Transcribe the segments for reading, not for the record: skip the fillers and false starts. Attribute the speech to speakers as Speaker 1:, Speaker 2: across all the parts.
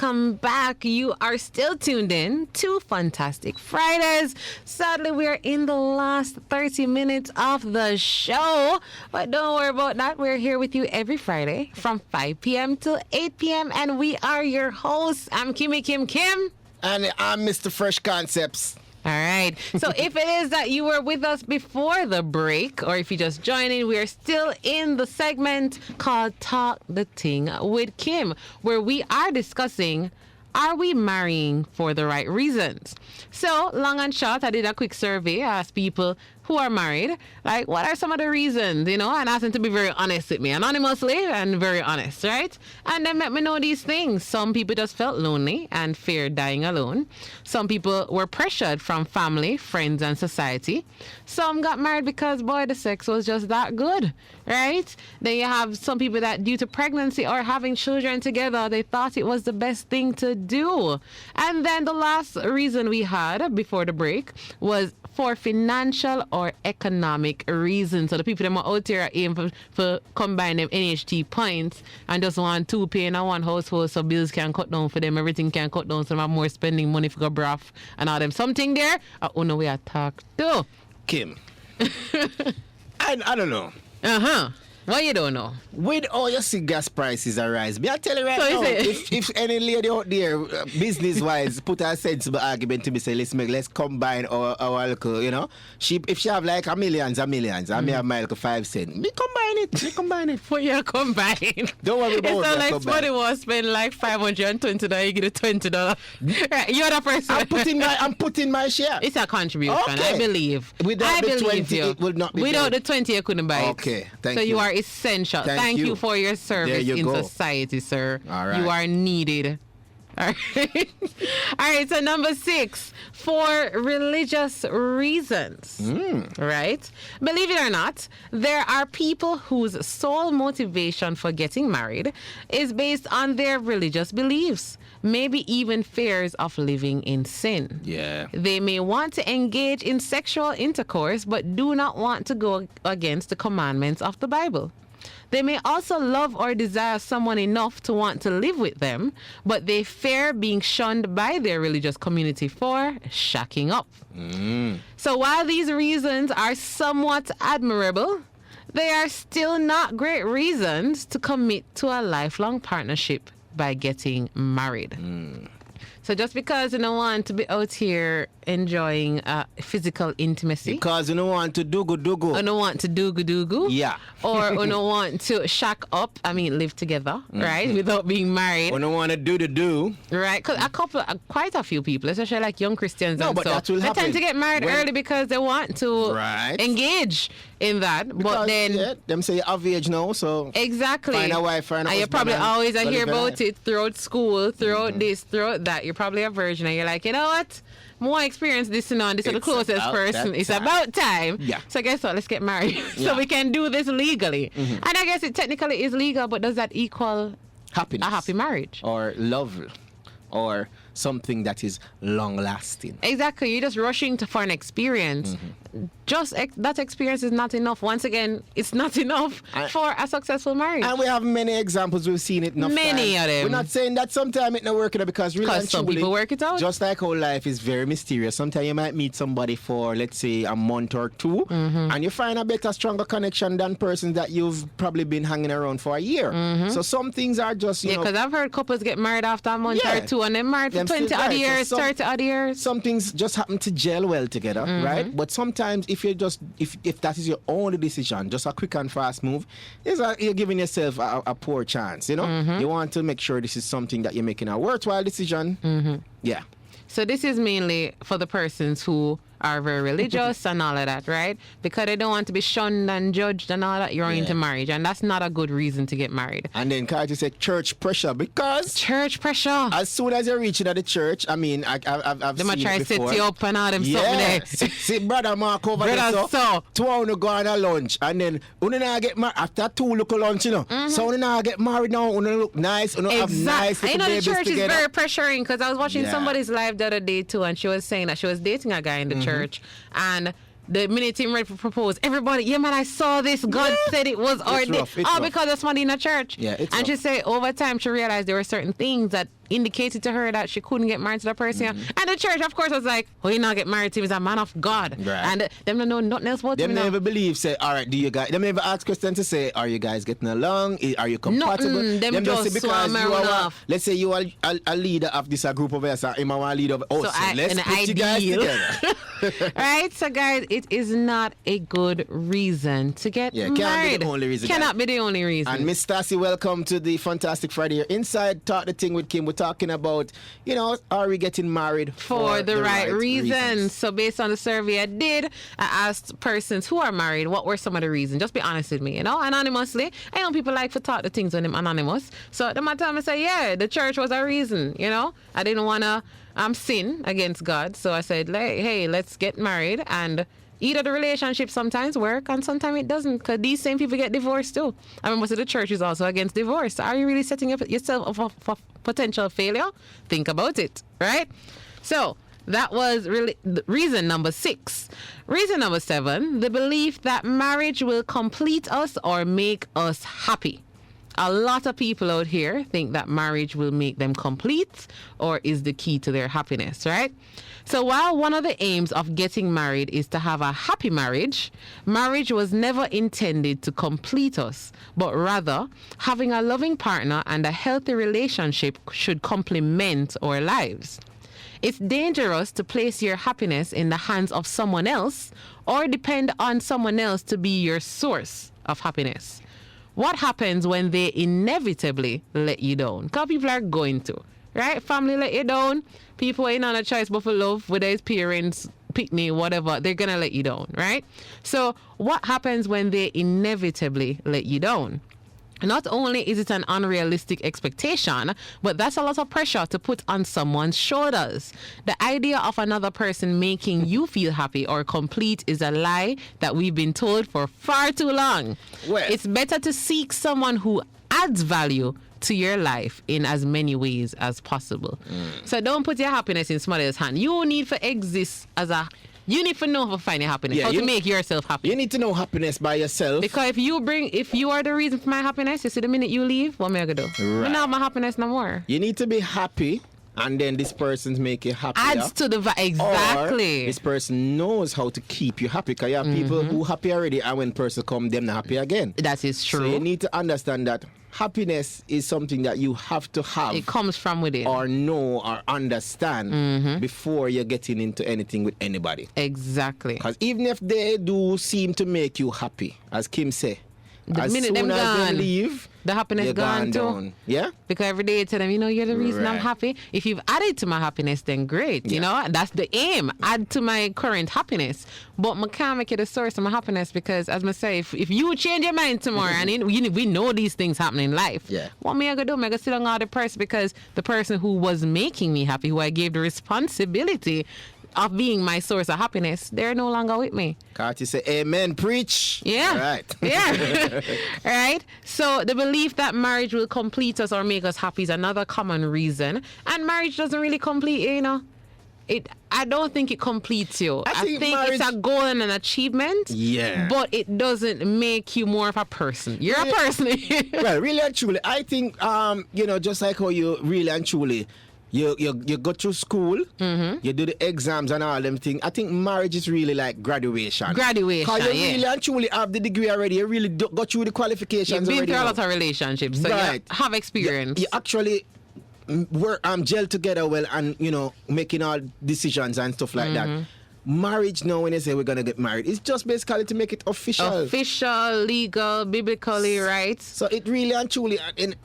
Speaker 1: welcome back. You are still tuned in to Funtastic Fridays. Sadly, we are in the last 30 minutes of the show, but don't worry about that. We're here with you every Friday from 5 p.m. till 8 p.m., and we are your hosts. I'm Kimmie Kim.
Speaker 2: And I'm Mr. Fresh Concepts.
Speaker 1: All right. So if it is that you were with us before the break, or if you just joined in, we are still in the segment called Talk the Ting with Kim, where we are discussing, are we marrying for the right reasons? So, long and short, I did a quick survey. I asked people who are married, like, what are some of the reasons, and asked them to be very honest with me, anonymously and very honest, right? And they let me know these things. Some people just felt lonely and feared dying alone. Some people were pressured from family, friends, and society. Some got married because, boy, the sex was just that good, right? Then you have some people that, due to pregnancy or having children together, they thought it was the best thing to do. And then the last reason we had before the break was for financial or economic reasons. So the people that are out there are aiming for combine them NHT points and just want two pay in one household so bills can cut down for them, everything can cut down, so they have more spending money for go broth and all them. Something there, I don't know where I talk to.
Speaker 2: Kim. I don't know.
Speaker 1: What you don't know?
Speaker 2: With all your see gas prices are rising. I tell you right
Speaker 1: So
Speaker 2: now, if any lady out there, business-wise, put a sensible argument to me, say, let's combine our little, if she have like millions, I may have my little 5 cents. Me combine it.
Speaker 1: For your combine.
Speaker 2: Don't worry about it.
Speaker 1: It's not like somebody was spend like $520, you get a $20. Right, you're the person.
Speaker 2: I'm putting my share.
Speaker 1: It's a contribution,
Speaker 2: okay.
Speaker 1: I believe.
Speaker 2: Without the 20,
Speaker 1: you.
Speaker 2: it will not be
Speaker 1: Without
Speaker 2: there.
Speaker 1: the 20, you couldn't buy it.
Speaker 2: Okay, thank you.
Speaker 1: So you are essential. Thank you for your service in society, sir.
Speaker 2: All right.
Speaker 1: You are needed. All right. All right. So number 6, for religious reasons. Right? Believe it or not, there are people whose sole motivation for getting married is based on their religious beliefs, maybe even fears of living in sin.
Speaker 2: Yeah.
Speaker 1: They may want to engage in sexual intercourse, but do not want to go against the commandments of the Bible. They may also love or desire someone enough to want to live with them, but they fear being shunned by their religious community for shacking up. So while these reasons are somewhat admirable, they are still not great reasons to commit to a lifelong partnership by getting married. So just because you don't want to be out here enjoying physical intimacy.
Speaker 2: Because you don't want to do-go.
Speaker 1: You don't want to do-go.
Speaker 2: Yeah.
Speaker 1: Or you don't want to shack up, live together, right? Without being married.
Speaker 2: You don't want to do.
Speaker 1: Right? Because quite a few people, especially like young Christians
Speaker 2: but that will happen.
Speaker 1: They tend to get married early because they want to engage in that.
Speaker 2: Because,
Speaker 1: but then...
Speaker 2: them say you have age now, so...
Speaker 1: Exactly.
Speaker 2: Find a wife, find a husband.
Speaker 1: And you probably always hear about it throughout school, throughout this, throughout that. You're probably a virgin and you're like, you know what? More experience this and on. This is the closest person. It's about time.
Speaker 2: Yeah.
Speaker 1: So guess what? Let's get married. So we can do this legally. And I guess it technically is legal, but does that equal
Speaker 2: happiness? A
Speaker 1: happy marriage?
Speaker 2: Or love? Or something that is long-lasting?
Speaker 1: Exactly. You're just rushing for an experience. Just that experience is not enough. Once again, it's not enough for a successful marriage.
Speaker 2: And we have many examples. We've seen it enough
Speaker 1: Many
Speaker 2: time.
Speaker 1: of them.
Speaker 2: We're not saying that sometimes it's not working out because really and
Speaker 1: some
Speaker 2: truly,
Speaker 1: people work it out.
Speaker 2: Just like how life is very mysterious. Sometimes you might meet somebody for, let's say, a month or two, and you find a better, stronger connection than persons that you've probably been hanging around for a year. So some things are just, you know...
Speaker 1: because I've heard couples get married after a month or two, and they're married for 20 odd years, 30 odd years.
Speaker 2: Some things just happen to gel well together, right? But sometimes if you just... If that is your only decision, just a quick and fast move, you're giving yourself a poor chance, You want to make sure this is something that you're making a worthwhile decision. Yeah.
Speaker 1: So this is mainly for the persons who are very religious and all of that, right? Because they don't want to be shunned and judged and all that, you're into marriage. And that's not a good reason to get married.
Speaker 2: And then Carter said church pressure, because...
Speaker 1: Church pressure.
Speaker 2: As soon as you're reaching at the church, I've seen it before.
Speaker 1: They might try to set you up and all them something there.
Speaker 2: See, brother Mark over there, so 2 hours go on a lunch. And then, when you get married, after 2 look lunch, So when you get married now, you look nice, you have nice little babies
Speaker 1: the church
Speaker 2: together.
Speaker 1: is very pressuring, because I was watching somebody's live the other day too, and she was saying that she was dating a guy in the church, and the minute he ready to propose, everybody, man, I saw this. God said it was ordained. All because of somebody in the church.
Speaker 2: Yeah,
Speaker 1: and she said over time she realized there were certain things that indicated to her that she couldn't get married to that person. And the church, of course, was like, oh, you not get married to him, he's a man of God.
Speaker 2: Right.
Speaker 1: And them don't know nothing else about him.
Speaker 2: Them never believe, say, all right, do you guys, them never ask questions to say, are you guys getting along? Are you compatible?
Speaker 1: Them just
Speaker 2: say,
Speaker 1: swarm around.
Speaker 2: Let's say you are a leader of this group of us, I'm a leader of,
Speaker 1: So
Speaker 2: let's put you guys together.
Speaker 1: Right, so guys, it is not a good reason to get married.
Speaker 2: Cannot be the only reason.
Speaker 1: Cannot be the only reason.
Speaker 2: And Miss Tassie, welcome to the Fantastic Friday here. Inside Talk the Ting with Kim, we're talking about, are we getting married
Speaker 1: for the right reasons? So based on the survey I did, I asked persons who are married, what were some of the reasons? Just be honest with me, anonymously. I know people like to talk the things when them anonymous. So the matter I say, yeah, the church was a reason, I didn't want to sin against God. So I said, hey, let's get married. And either the relationship sometimes work and sometimes it doesn't, because these same people get divorced too. I mean, most of the church is also against divorce. Are you really setting up yourself up for potential failure? Think about it, right? So that was really reason number 6. Reason number 7, the belief that marriage will complete us or make us happy. A lot of people out here think that marriage will make them complete or is the key to their happiness, right? So while one of the aims of getting married is to have a happy marriage, marriage was never intended to complete us, but rather having a loving partner and a healthy relationship should complement our lives. It's dangerous to place your happiness in the hands of someone else or depend on someone else to be your source of happiness. What happens when they inevitably let you down? Because people are going to, right? Family let you down. People ain't on a choice but for love, whether it's parents, picnic, whatever, they're going to let you down, right? So what happens when they inevitably let you down? Not only is it an unrealistic expectation, but that's a lot of pressure to put on someone's shoulders. The idea of another person making you feel happy or complete is a lie that we've been told for far too long.
Speaker 2: Well,
Speaker 1: it's better to seek someone who adds value to your life in as many ways as possible. So don't put your happiness in somebody else's hand. You need to exist as a... You need to know how to find your happiness, how to make yourself happy.
Speaker 2: You need to know happiness by yourself.
Speaker 1: Because if you are the reason for my happiness, you see the minute you leave, what am I going to do?
Speaker 2: Right.
Speaker 1: I don't have my happiness no more.
Speaker 2: You need to be happy, and then this person's make you happy.
Speaker 1: Adds to the exactly.
Speaker 2: Or this person knows how to keep you happy. Because you have people who happy already, and when person come, them not happy again.
Speaker 1: That is true.
Speaker 2: So you need to understand that happiness is something that you have to have.
Speaker 1: It comes from within.
Speaker 2: Or know or understand before you're getting into anything with anybody.
Speaker 1: Exactly.
Speaker 2: Because even if they do seem to make you happy, as Kim say, as
Speaker 1: minute
Speaker 2: soon
Speaker 1: them
Speaker 2: as
Speaker 1: gone,
Speaker 2: they leave,
Speaker 1: the happiness
Speaker 2: you're
Speaker 1: gone too.
Speaker 2: down. Yeah?
Speaker 1: Because every day you tell them, you're the reason I'm happy. If you've added to my happiness, then great. That's the aim. Add to my current happiness. But I can't make it a source of my happiness because, as I say, if you change your mind tomorrow and we know these things happen in life, what am I going to do? I'm going to sit on all the person because the person who was making me happy, who I gave the responsibility of being my source of happiness, they're no longer with me.
Speaker 2: Can't you say amen, preach?
Speaker 1: Yeah.
Speaker 2: All right.
Speaker 1: Yeah. Right? So the belief that marriage will complete us or make us happy is another common reason. And marriage doesn't really complete you, I don't think it completes you. I think it's a goal and an achievement.
Speaker 2: Yeah.
Speaker 1: But it doesn't make you more of a person. You're a person.
Speaker 2: Well, really and truly, I think, just like how you really and truly, you go through school, you do the exams and all them things. I think marriage is really like graduation. Because you really and truly have the degree already. You really go through the qualifications already.
Speaker 1: You've been through a lot of relationships, so you have experience.
Speaker 2: You actually gel together well and, making all decisions and stuff like that. Marriage now, when they say we're going to get married, it's just basically to make it official.
Speaker 1: Official, legal, biblically, right?
Speaker 2: So it really and truly,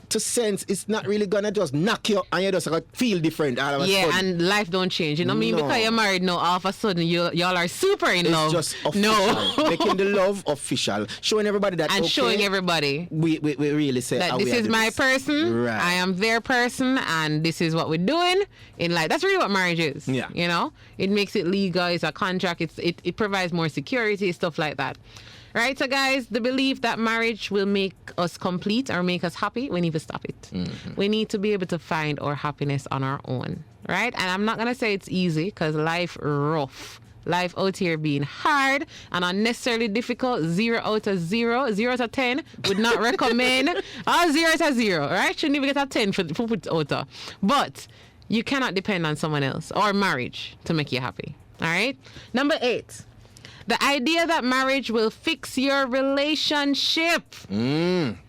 Speaker 2: to sense, it's not really going to just knock you and you just feel different all of a sudden.
Speaker 1: And life don't change. You know what I mean? Because you're married now, all of a sudden, y'all are super in love.
Speaker 2: It's just official.
Speaker 1: No.
Speaker 2: Making the love official. Showing everybody that,
Speaker 1: and showing everybody.
Speaker 2: We really say
Speaker 1: that this is my person,
Speaker 2: right.
Speaker 1: I am their person, and this is what we're doing in life. That's really what marriage is.
Speaker 2: Yeah.
Speaker 1: It makes it legal. It's a contract. It provides more security, stuff like that. Right, so guys, the belief that marriage will make us complete or make us happy, we need to stop it. We need to be able to find our happiness on our own, right? And I'm not going to say it's easy because life rough. life out here being hard and unnecessarily difficult. 0 out of 0. 0 out of 10 would not recommend. 0 out of 0. Right? Shouldn't even get a 10 for put out. But you cannot depend on someone else or marriage to make you happy. All right? Number 8. The idea that marriage will fix your relationship.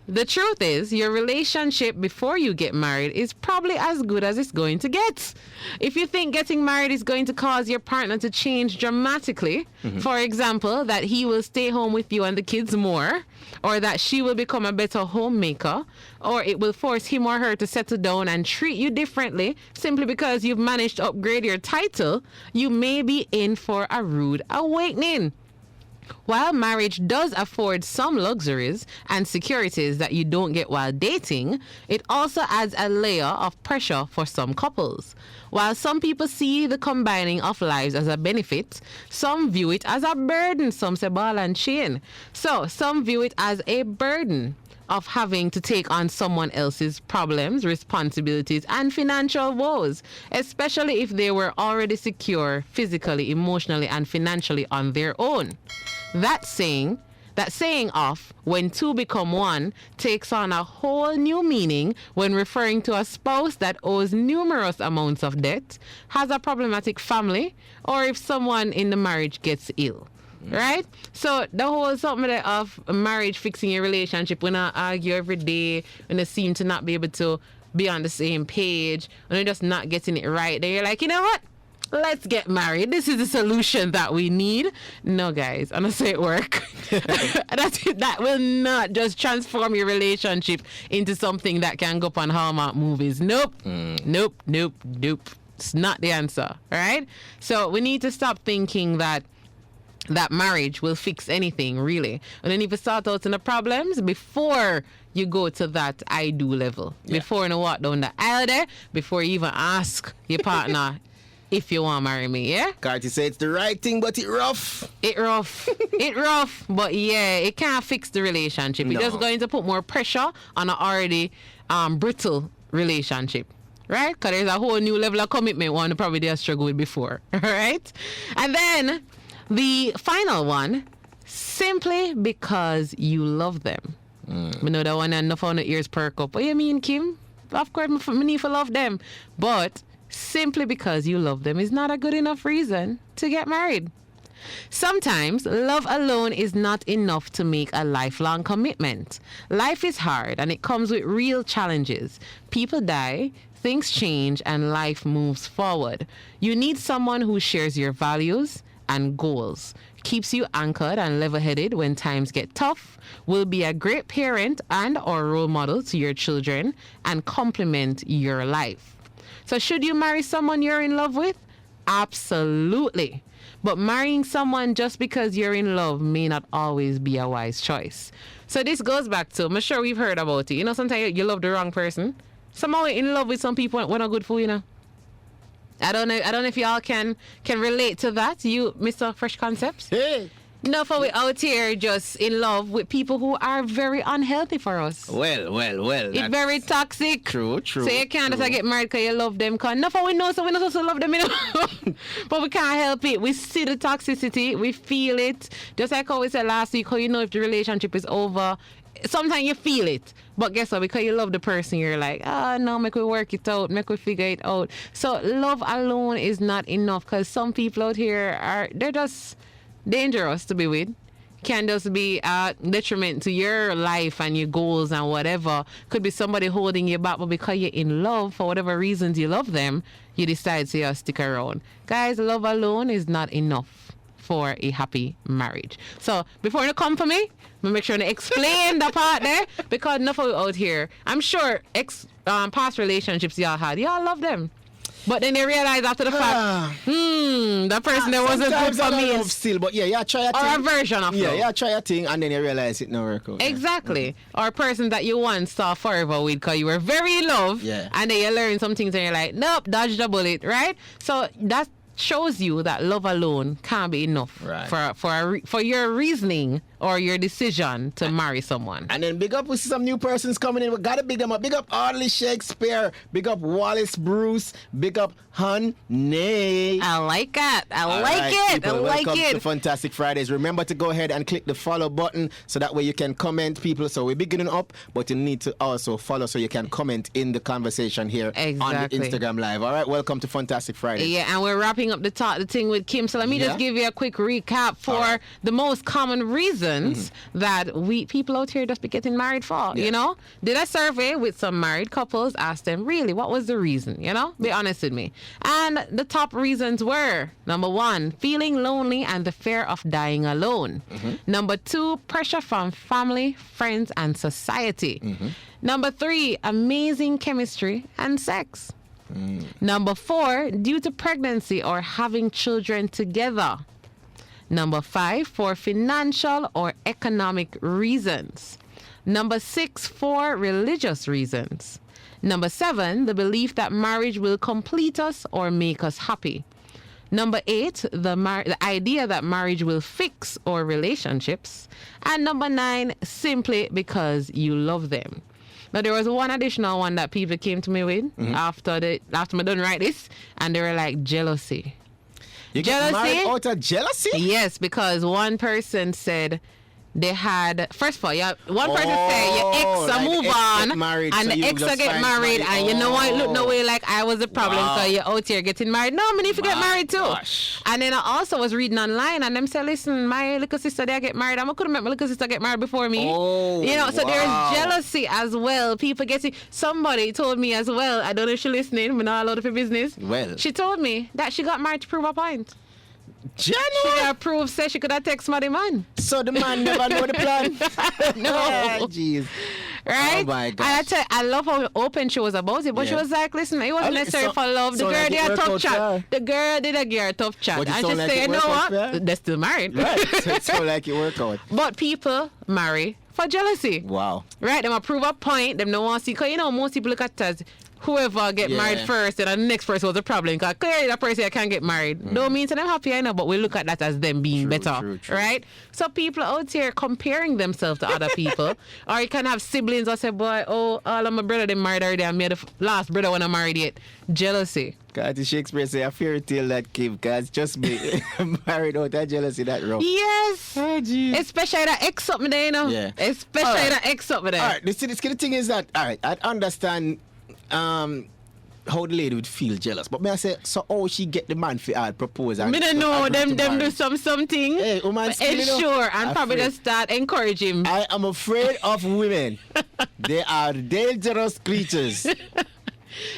Speaker 1: The truth is, your relationship before you get married is probably as good as it's going to get. If you think getting married is going to cause your partner to change dramatically, for example, that he will stay home with you and the kids more, or that she will become a better homemaker, or it will force him or her to settle down and treat you differently simply because you've managed to upgrade your title, you may be in for a rude awakening. While marriage does afford some luxuries and securities that you don't get while dating, it also adds a layer of pressure for some couples. While some people see the combining of lives as a benefit, some view it as a burden. Some say ball and chain. So some view it as a burden of having to take on someone else's problems, responsibilities, and financial woes, especially if they were already secure physically, emotionally, and financially on their own. That saying of when two become one takes on a whole new meaning when referring to a spouse that owes numerous amounts of debt, has a problematic family, or if someone in the marriage gets ill. Right? So the whole something of marriage fixing your relationship, when I argue every day, when they seem to not be able to be on the same page, when they're just not getting it right, then you're like, you know what? Let's get married. This is the solution that we need. No, guys, I'm not saying it work. That will not just transform your relationship into something that can go up on Hallmark movies. Nope. Nope. It's not the answer. All right? So we need to stop thinking that marriage will fix anything, really. And then if you start out in the problems before you go to that I do level, before you walk down the aisle there, before you even ask your partner if you want to marry me, yeah?
Speaker 2: Carty said it's the right thing, but it rough.
Speaker 1: It rough, but yeah, it can't fix the relationship. It's just going to put more pressure on an already brittle relationship. Right? Because there's a whole new level of commitment one probably they have struggled with before. Right? And then the final one, simply because you love them. We know that one enough on the ears perk up. What you mean, Kim? Of course, me need to love them. But simply because you love them is not a good enough reason to get married. Sometimes love alone is not enough to make a lifelong commitment. Life is hard and it comes with real challenges. People die, things change, and life moves forward. You need someone who shares your values and goals, keeps you anchored and level-headed when times get tough, will be a great parent and or role model to your children, and complement your life. So should you marry someone you're in love with? Absolutely. But marrying someone just because you're in love may not always be a wise choice. So this goes back to, I'm sure we've heard about it. You know, sometimes you love the wrong person. Somehow in love with some people we're not good for, you know. I don't know if y'all can relate to that. You, Mr. Fresh Concepts?
Speaker 2: Hey.
Speaker 1: No, for we out here just in love with people who are very unhealthy for us.
Speaker 2: Well.
Speaker 1: It's very toxic.
Speaker 2: True.
Speaker 1: So you can't just get married because you love them. Cause no, for we know, so we not supposed to love them, you know. But we can't help it. We see the toxicity. We feel it. Just like how we said last week, how you know if the relationship is over. Sometimes you feel it. But guess what? Because you love the person, you're like, no, make we work it out. Make we figure it out. So love alone is not enough because some people out here they're just dangerous to be with. Can just be a detriment to your life and your goals and whatever. Could be somebody holding you back, but because you're in love, for whatever reasons you love them, you decide to stick around. Guys, love alone is not enough for a happy marriage. So before you come for me, I'm make sure to explain the part there, because enough of you out here, I'm sure past relationships y'all had, y'all love them. But then they realize after the fact, that person that wasn't good for me.
Speaker 2: Still, but try a thing.
Speaker 1: Or a version of love.
Speaker 2: Yeah, try a thing and then you realize it not work out.
Speaker 1: Exactly. Or a person that you once saw forever with because you were very in love.
Speaker 2: Yeah.
Speaker 1: And then you learn some things and you're like, nope, dodge the bullet, right? So that shows you that love alone can't be enough for your reasoning or your decision to marry someone.
Speaker 2: And then big up, we see some new persons coming in. We gotta big them up. Big up Audley Shakespeare. Big up Wallace Bruce. Big up Honey.
Speaker 1: I like that. I
Speaker 2: All
Speaker 1: like
Speaker 2: right,
Speaker 1: it.
Speaker 2: people,
Speaker 1: I like
Speaker 2: welcome
Speaker 1: it.
Speaker 2: to Fantastic Fridays. Remember to go ahead and click the follow button so that way you can comment, people. So we're beginning up, but you need to also follow so you can comment in the conversation here on the
Speaker 1: Exactly.
Speaker 2: Instagram Live. All right, welcome to Fantastic Fridays.
Speaker 1: Yeah, and we're wrapping up the talk, the thing with Kim. So let me
Speaker 2: Yeah.
Speaker 1: just give you a quick recap for the most common reasons that people out here just be getting married for.
Speaker 2: Yeah.
Speaker 1: You know, did a survey with some married couples, asked them really what was the reason. You know, be honest with me. And the top reasons were: number 1, feeling lonely and the fear of dying alone. Number 2, pressure from family, friends, and society. Number 3, amazing chemistry and sex. Number 4, due to pregnancy or having children together. Number 5, for financial or economic reasons. Number 6, for religious reasons. Number 7, the belief that marriage will complete us or make us happy. Number 8, the idea that marriage will fix our relationships. And number 9, simply because you love them. Now, there was one additional one that people came to me with after I done write this, and they were like, jealousy.
Speaker 2: You get married out of jealousy?
Speaker 1: Yes, because one person said they had, first of all, one person said your ex
Speaker 2: like
Speaker 1: move
Speaker 2: the ex
Speaker 1: on,
Speaker 2: get married,
Speaker 1: and
Speaker 2: so
Speaker 1: the
Speaker 2: you
Speaker 1: ex
Speaker 2: just
Speaker 1: get
Speaker 2: find
Speaker 1: married,
Speaker 2: somebody-
Speaker 1: and you know what, it looked no way like I was the problem,
Speaker 2: Wow.
Speaker 1: so you're out here getting married. No, I need to get
Speaker 2: My
Speaker 1: married too.
Speaker 2: gosh.
Speaker 1: And then I also was reading online, and them said, listen, my little sister, they get married. I couldn't make my little sister get married before me.
Speaker 2: Oh,
Speaker 1: you know, so
Speaker 2: wow.
Speaker 1: there's jealousy as well. People getting, somebody told me as well, I don't know if she's listening, but not a lot of her business.
Speaker 2: Well.
Speaker 1: She told me that she got married to prove a point. She
Speaker 2: Genuine?
Speaker 1: got proof, said she could have text my man.
Speaker 2: So the man never know the plan?
Speaker 1: No.
Speaker 2: Jeez.
Speaker 1: Right?
Speaker 2: Oh my
Speaker 1: And I
Speaker 2: gosh.
Speaker 1: tell you, I love how open she was about it. But she
Speaker 2: Yeah.
Speaker 1: was like, listen, it wasn't
Speaker 2: Oh,
Speaker 1: necessary
Speaker 2: so-
Speaker 1: for love. The
Speaker 2: so
Speaker 1: girl
Speaker 2: like
Speaker 1: did
Speaker 2: it
Speaker 1: a
Speaker 2: worked
Speaker 1: tough
Speaker 2: out
Speaker 1: chat.
Speaker 2: for her?
Speaker 1: The girl did give her a tough chat.
Speaker 2: But it
Speaker 1: And
Speaker 2: sound
Speaker 1: she
Speaker 2: like
Speaker 1: said,
Speaker 2: it
Speaker 1: you know
Speaker 2: worked out
Speaker 1: what?
Speaker 2: for her?
Speaker 1: They're still married.
Speaker 2: Right. So it sound like it work out.
Speaker 1: But people marry for jealousy.
Speaker 2: Wow.
Speaker 1: Right? Them approve a point. Them don't want to see. Because, you know, most people look at it as whoever get
Speaker 2: Yeah.
Speaker 1: married first and the next person was a problem. Because clearly that person can't get married. Don't mean to them happy, I know, but we look at that as them being
Speaker 2: True,
Speaker 1: better.
Speaker 2: true, true.
Speaker 1: Right? So people out here comparing themselves to other people. Or you can have siblings that say, boy, oh, all of my brother they married already and me the last brother when I married yet. Jealousy.
Speaker 2: God, Shakespeare say a fairy tale that Kim, guys, just be married out of jealousy that rough.
Speaker 1: Yes.
Speaker 2: Oh, jeez.
Speaker 1: Especially that ex up me there, you know.
Speaker 2: Yeah.
Speaker 1: Especially
Speaker 2: All right.
Speaker 1: that ex up me there.
Speaker 2: All right, the thing is that, all right, I understand how the lady would feel jealous. But may I say, so how she get the man for propose? And
Speaker 1: Me don't know
Speaker 2: agree to
Speaker 1: them
Speaker 2: marry?
Speaker 1: do something.
Speaker 2: Hey, woman, still, you know,
Speaker 1: Ensure and probably
Speaker 2: afraid.
Speaker 1: just start encourage him.
Speaker 2: I am afraid of women. They are dangerous creatures.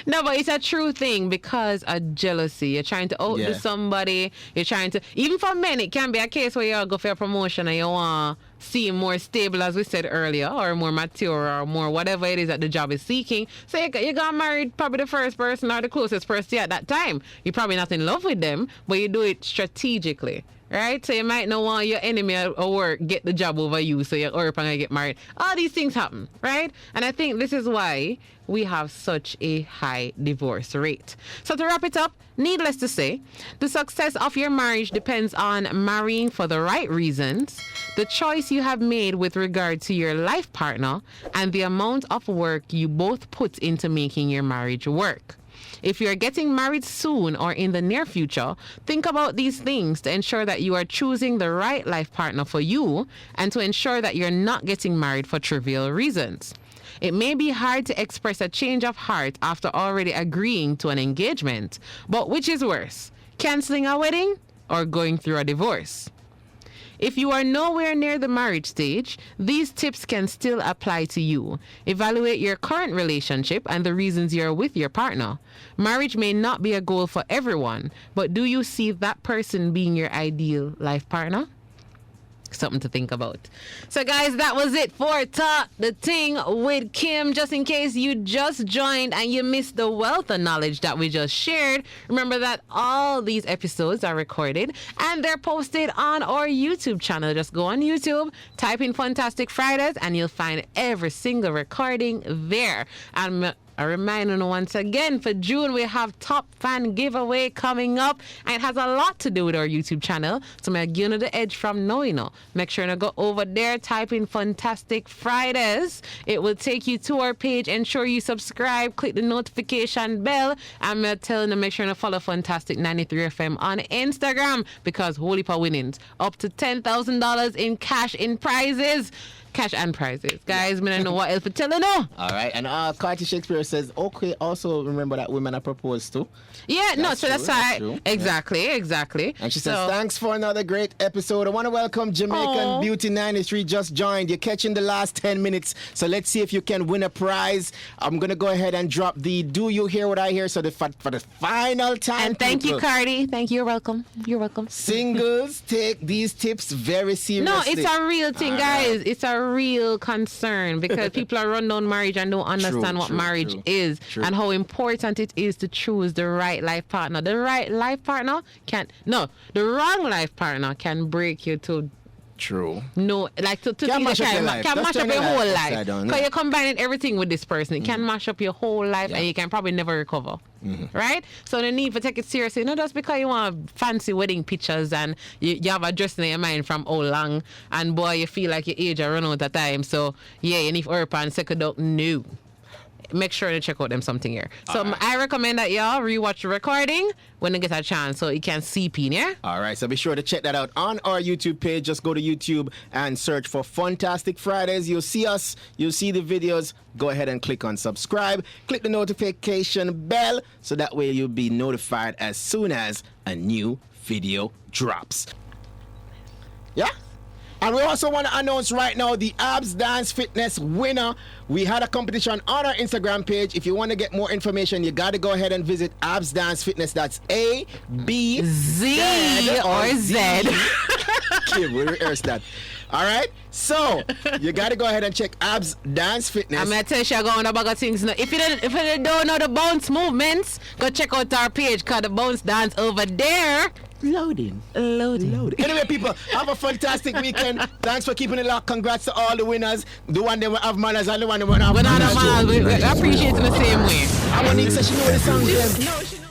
Speaker 1: No, but it's a true thing because of jealousy. You're trying to outdo
Speaker 2: Yeah.
Speaker 1: somebody. You're trying to, even for men, it can be a case where you go for a promotion and you want to seem more stable, as we said earlier, or more mature, or more whatever it is that the job is seeking. So you got married probably the first person or the closest person at that time. You're probably not in love with them, but you do it strategically. Right? So you might not want your enemy at work get the job over you, so you're up and get married. All these things happen, right? And I think this is why we have such a high divorce rate. So to wrap it up, needless to say, the success of your marriage depends on marrying for the right reasons, the choice you have made with regard to your life partner, and the amount of work you both put into making your marriage work. If you're getting married soon or in the near future, think about these things to ensure that you are choosing the right life partner for you and to ensure that you're not getting married for trivial reasons. It may be hard to express a change of heart after already agreeing to an engagement, but which is worse, canceling a wedding or going through a divorce? If you are nowhere near the marriage stage, these tips can still apply to you. Evaluate your current relationship and the reasons you're with your partner. Marriage may not be a goal for everyone, but do you see that person being your ideal life partner? Something to think about. So guys, that was it for Talk the Ting with Kim. Just in case you just joined and you missed the wealth of knowledge that we just shared, remember that all these episodes are recorded and they're posted on our YouTube channel. Just go on YouTube, type in Funtastic Fridays, and you'll find every single recording there. And A reminder once again, for June, we have Top Fan Giveaway coming up. And it has a lot to do with our YouTube channel. So I'm going to the edge from now, Make sure to go over there, type in Funtastic Fridays. It will take you to our page. Ensure you subscribe, click the notification bell. I'm telling them, make sure to follow Funtastic 93 FM on Instagram, because holy pa winnings. Up to $10,000 in cash in prizes. Cash and prizes. Guys, I don't know what else to tell you now.
Speaker 2: All right. And Carty Shakespeare says, okay, also remember that women are proposed to.
Speaker 1: Yeah, that's right.
Speaker 2: True.
Speaker 1: Exactly.
Speaker 2: And she says, thanks for another great episode. I want to welcome Jamaican Beauty 93 just joined. You're catching the last 10 minutes. So let's see if you can win a prize. I'm going to go ahead and drop the Do You Hear What I Hear? So for the final time.
Speaker 1: And thank you, Cardi. Thank you. You're welcome. You're welcome.
Speaker 2: Singles take these tips very seriously.
Speaker 1: No, it's a real thing, guys. It's a real concern, because people are run down marriage and don't understand what marriage is and how important it is to choose the right life partner. The right life partner the wrong life partner can break you to.
Speaker 2: True.
Speaker 1: No, like to can mash up your life. Can mash up your whole life. Because you're combining everything with this person. It can mash up your whole life, and you can probably never recover. Right? So the need for take it seriously. Not just because you want fancy wedding pictures and you have a dress in your mind from how long, and boy, you feel like your age are run out of time. So yeah, you need to herp and second out. No. Make sure to check out them something here. So I recommend that y'all rewatch the recording when you get a chance, so you can see Pin, yeah?
Speaker 2: All right, so be sure to check that out on our YouTube page. Just go to YouTube and search for Funtastic Fridays. You'll see us, you'll see the videos. Go ahead and click on subscribe. Click the notification bell, so that way you'll be notified as soon as a new video drops. Yeah? And we also want to announce right now the Abs Dance Fitness winner. We had a competition on our Instagram page. If you want to get more information, you got to go ahead and visit Abs Dance Fitness. That's A-B-Z
Speaker 1: or Z.
Speaker 2: Kim, we rehearsed that. All right? So, you got to go ahead and check Abs Dance Fitness.
Speaker 1: I'm going to tell you, go on a bag of things now. If you don't know the bounce movements, go check out our page, because the bounce dance over there.
Speaker 2: Loading. Anyway, people, have a fantastic weekend. Thanks for keeping it locked. Congrats to all the winners. The one that will have manners and the one that will have manners.
Speaker 1: We appreciate it the same way.
Speaker 2: I want to say she know what the song is.
Speaker 1: No, she knows.